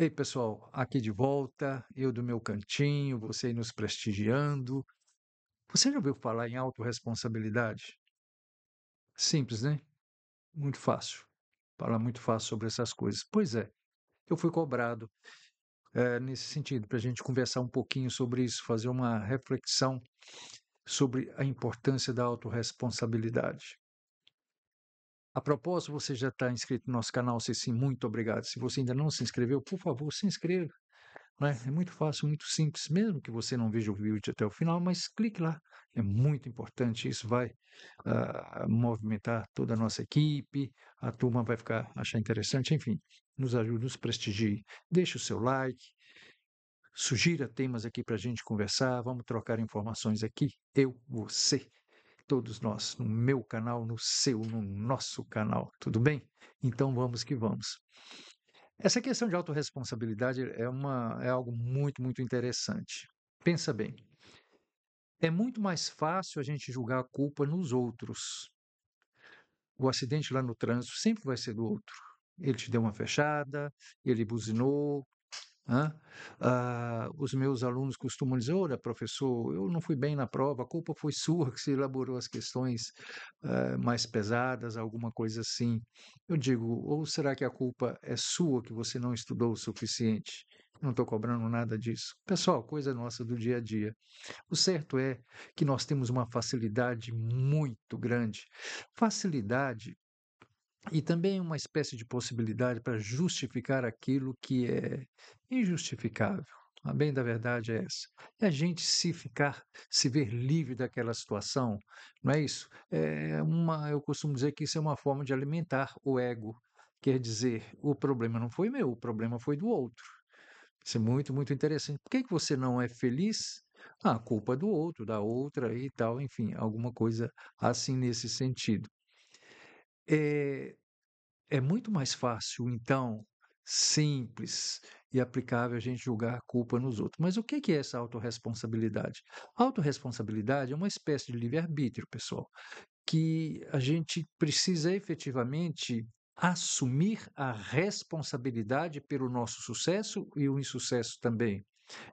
Ei, pessoal, aqui de volta, eu do meu cantinho, você aí nos prestigiando. Você já ouviu falar em autorresponsabilidade? Simples, né? Muito fácil. Falar muito fácil sobre essas coisas. Pois é, eu fui cobrado nesse sentido, para a gente conversar um pouquinho sobre isso, fazer uma reflexão sobre a importância da autorresponsabilidade. A propósito, você já está inscrito no nosso canal? Se sim, muito obrigado. Se você ainda não se inscreveu, por favor, se inscreva. Né? É muito fácil, muito simples, mesmo que você não veja o vídeo até o final, mas clique lá. É muito importante, isso vai movimentar toda a nossa equipe, a turma vai achar interessante, enfim, nos ajude, nos prestigie. Deixe o seu like, sugira temas aqui para a gente conversar, vamos trocar informações aqui, eu, você, todos nós, no meu canal, no seu, no nosso canal, tudo bem? Então vamos que vamos. Essa questão de autorresponsabilidade é algo muito, muito interessante. Pensa bem, é muito mais fácil a gente julgar a culpa nos outros. O acidente lá no trânsito sempre vai ser do outro. Ele te deu uma fechada, ele buzinou. Hã? Os meus alunos costumam dizer: "Olha, professor, eu não fui bem na prova, a culpa foi sua que você elaborou as questões, mais pesadas", alguma coisa assim. Eu digo: "Ou será que a culpa é sua que você não estudou o suficiente?". Não estou cobrando nada disso. Pessoal, coisa nossa do dia a dia. O certo é que nós temos uma facilidade muito grande. Facilidade e também uma espécie de possibilidade para justificar aquilo que é injustificável. A bem da verdade é essa. É a gente se ver livre daquela situação, não é isso? Eu costumo dizer que isso é uma forma de alimentar o ego. Quer dizer, o problema não foi meu, o problema foi do outro. Isso é muito, muito interessante. Por que que você não é feliz? Ah, a culpa é do outro, da outra e tal, enfim, alguma coisa assim nesse sentido. É, é muito mais fácil, então, simples e aplicável a gente julgar a culpa nos outros. Mas o que que é essa autorresponsabilidade? Autorresponsabilidade é uma espécie de livre-arbítrio, pessoal, que a gente precisa efetivamente assumir a responsabilidade pelo nosso sucesso e o insucesso também.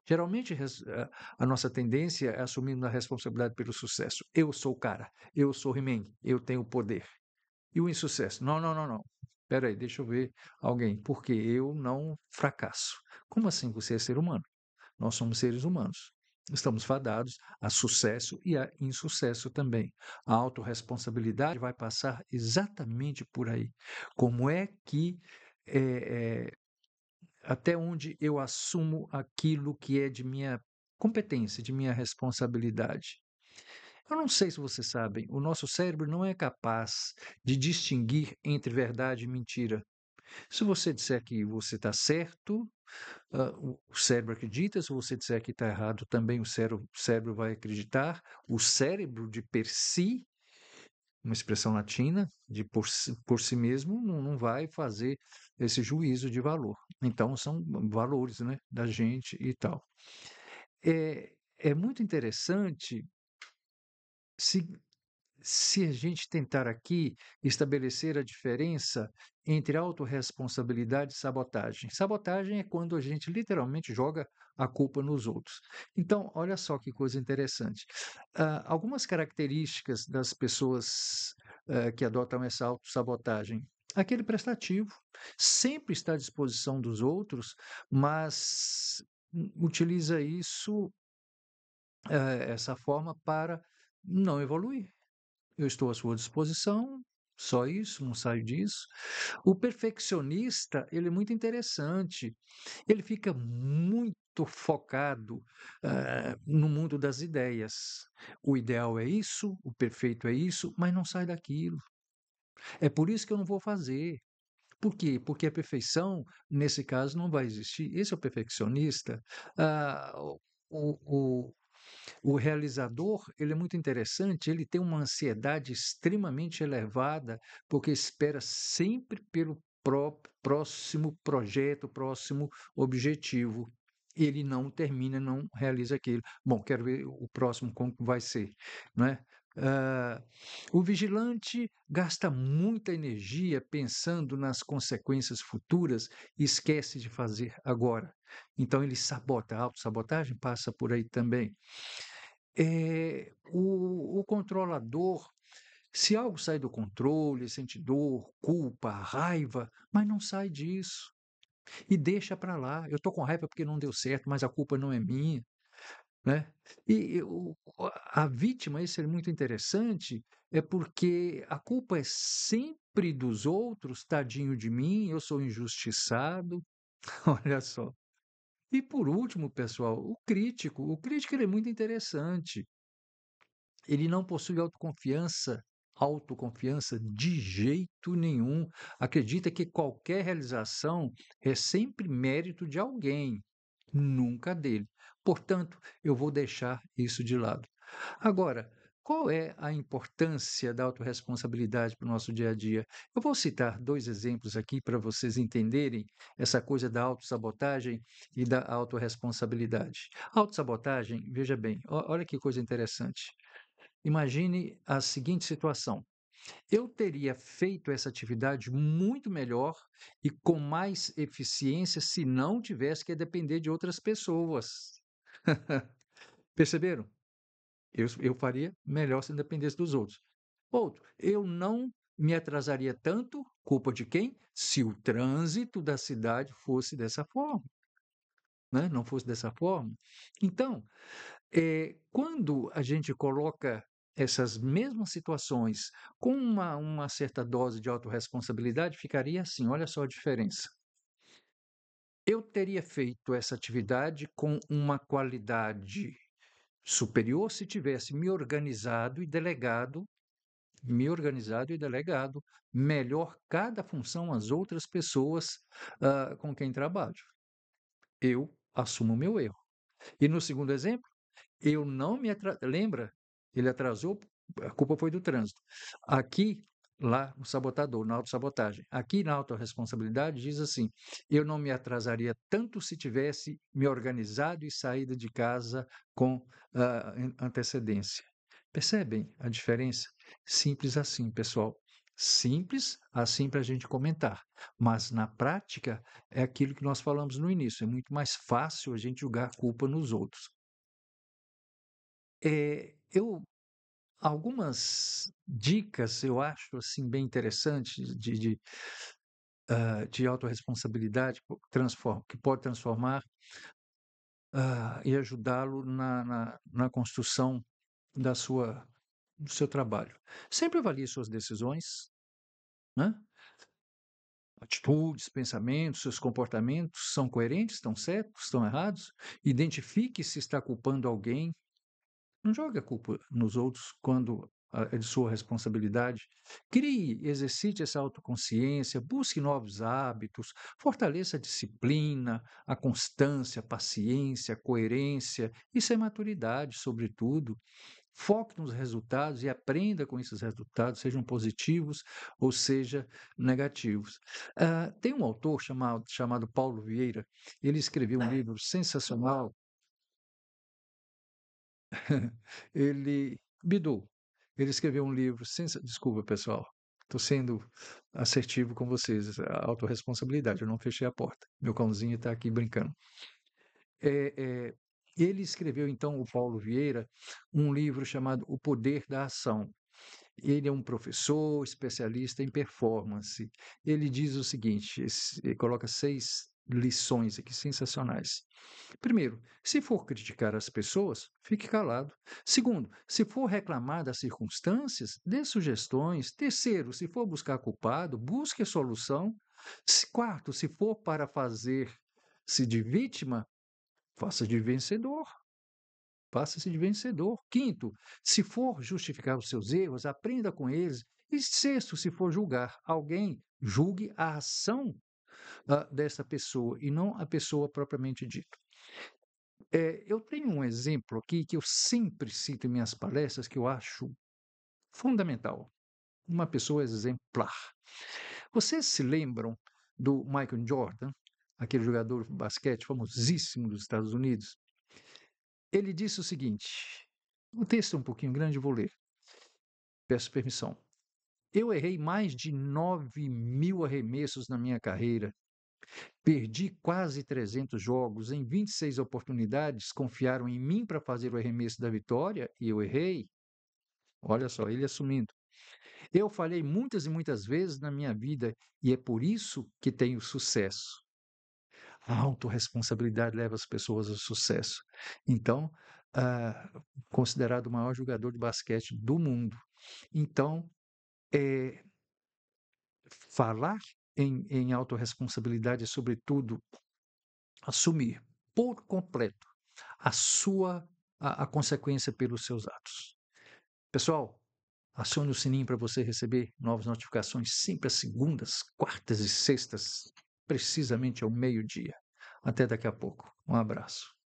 Geralmente, a nossa tendência é assumir a responsabilidade pelo sucesso. Eu sou o cara, eu sou o He-Man, eu tenho o poder. E o insucesso? Não, não, não, não. Espera aí, deixa eu ver alguém. Porque eu não fracasso. Como assim você é ser humano? Nós somos seres humanos. Estamos fadados a sucesso e a insucesso também. A autorresponsabilidade vai passar exatamente por aí. Como é que, eh, até onde eu assumo aquilo que é de minha competência, de minha responsabilidade? Eu não sei se vocês sabem, o nosso cérebro não é capaz de distinguir entre verdade e mentira. Se você disser que você está certo, o cérebro acredita, se você disser que está errado, também o cérebro vai acreditar. O cérebro de per si, uma expressão latina, de por si mesmo, não vai fazer esse juízo de valor. Então, são valores, né, da gente e tal. É muito interessante se Se a gente tentar aqui estabelecer a diferença entre autorresponsabilidade e sabotagem. Sabotagem é quando a gente literalmente joga a culpa nos outros. Então, olha só que coisa interessante. Algumas características das pessoas que adotam essa autossabotagem. Aquele prestativo sempre está à disposição dos outros, mas utiliza essa forma para não evoluir. Eu estou à sua disposição, só isso, não saio disso. O perfeccionista, ele é muito interessante. Ele fica muito focado, no mundo das ideias. O ideal é isso, o perfeito é isso, mas não sai daquilo. É por isso que eu não vou fazer. Por quê? Porque a perfeição, nesse caso, não vai existir. Esse é o perfeccionista. Ah, o, o realizador, ele é muito interessante, ele tem uma ansiedade extremamente elevada, porque espera sempre pelo próximo projeto, próximo objetivo. Ele não termina, não realiza aquilo. Bom, quero ver o próximo como que vai ser, não é? Ah, o vigilante gasta muita energia pensando nas consequências futuras e esquece de fazer agora. Então ele sabota, a autossabotagem passa por aí também. O controlador, se algo sai do controle, sente dor, culpa, raiva, mas não sai disso e deixa para lá. Eu estou com raiva porque não deu certo, mas a culpa não é minha. Né. A vítima, isso é muito interessante, é porque a culpa é sempre dos outros, tadinho de mim, eu sou injustiçado, olha só. E por último, pessoal, o crítico ele é muito interessante, ele não possui autoconfiança de jeito nenhum, acredita que qualquer realização é sempre mérito de alguém, nunca dele. Portanto, eu vou deixar isso de lado. Agora, qual é a importância da autorresponsabilidade para o nosso dia a dia? Eu vou citar 2 exemplos aqui para vocês entenderem essa coisa da autossabotagem e da autorresponsabilidade. Autossabotagem, veja bem, olha que coisa interessante. Imagine a seguinte situação: eu teria feito essa atividade muito melhor e com mais eficiência se não tivesse que depender de outras pessoas. Perceberam? Eu faria melhor se não dependesse dos outros. Outro, eu não me atrasaria tanto, culpa de quem? Se o trânsito da cidade fosse dessa forma, né? Não fosse dessa forma. Então, quando a gente coloca essas mesmas situações com uma certa dose de autorresponsabilidade, ficaria assim: olha só a diferença. Eu teria feito essa atividade com uma qualidade superior se tivesse me organizado e delegado melhor cada função às outras pessoas, com quem trabalho. Eu assumo o meu erro. E no segundo exemplo, eu não me lembra? Ele atrasou, a culpa foi do trânsito. Aqui, lá no sabotador, na autossabotagem. Aqui na autorresponsabilidade diz assim: eu não me atrasaria tanto se tivesse me organizado e saído de casa com antecedência. Percebem a diferença? Simples assim, pessoal. Simples assim para a gente comentar. Mas na prática é aquilo que nós falamos no início. É muito mais fácil a gente jogar a culpa nos outros. Eu algumas dicas eu acho, assim, bem interessantes de autorresponsabilidade que pode transformar, e ajudá-lo na construção da sua do seu trabalho. Sempre avalie suas decisões, né, atitudes, pensamentos, seus comportamentos são coerentes, estão certos, estão errados. Identifique se está culpando alguém. Não jogue a culpa nos outros quando é de sua responsabilidade. Crie, exercite essa autoconsciência, busque novos hábitos, fortaleça a disciplina, a constância, a paciência, a coerência. Isso é maturidade, sobretudo. Foque nos resultados e aprenda com esses resultados, sejam positivos ou seja negativos. Tem um autor chamado Paulo Vieira, ele escreveu um livro sensacional. Ele Bidu, ele escreveu um livro desculpa pessoal, estou sendo assertivo com vocês, a autorresponsabilidade, eu não fechei a porta, meu cãozinho está aqui brincando. Ele escreveu então, o Paulo Vieira, um livro chamado O Poder da Ação. Ele é um professor especialista em performance. Ele diz o seguinte, ele coloca 6 lições aqui sensacionais. Primeiro, se for criticar as pessoas, fique calado. Segundo, se for reclamar das circunstâncias, dê sugestões. Terceiro, se for buscar culpado, busque a solução. Quarto, se for para fazer-se de vítima, faça de vencedor. Faça-se de vencedor. Quinto, se for justificar os seus erros, aprenda com eles. E sexto, se for julgar alguém, julgue a ação dessa pessoa e não a pessoa propriamente dita. Eu tenho um exemplo aqui que eu sempre cito em minhas palestras que eu acho fundamental. Uma pessoa exemplar. Vocês se lembram do Michael Jordan, aquele jogador de basquete famosíssimo dos Estados Unidos? Ele disse o seguinte: o texto é um pouquinho grande, vou ler. peço permissão. Eu errei mais de 9.000 arremessos na minha carreira, perdi quase 300 jogos, em 26 oportunidades confiaram em mim para fazer o arremesso da vitória e eu errei. Olha só, ele assumindo. Eu falhei muitas e muitas vezes na minha vida e é por isso que tenho sucesso. A autorresponsabilidade leva as pessoas ao sucesso. Então, ah, considerado o maior jogador de basquete do mundo. Então, eh, falar em autorresponsabilidade é, sobretudo, assumir por completo a sua a consequência pelos seus atos. Pessoal, acione o sininho para você receber novas notificações sempre às segundas, quartas e sextas, precisamente ao meio-dia. Até daqui a pouco. Um abraço.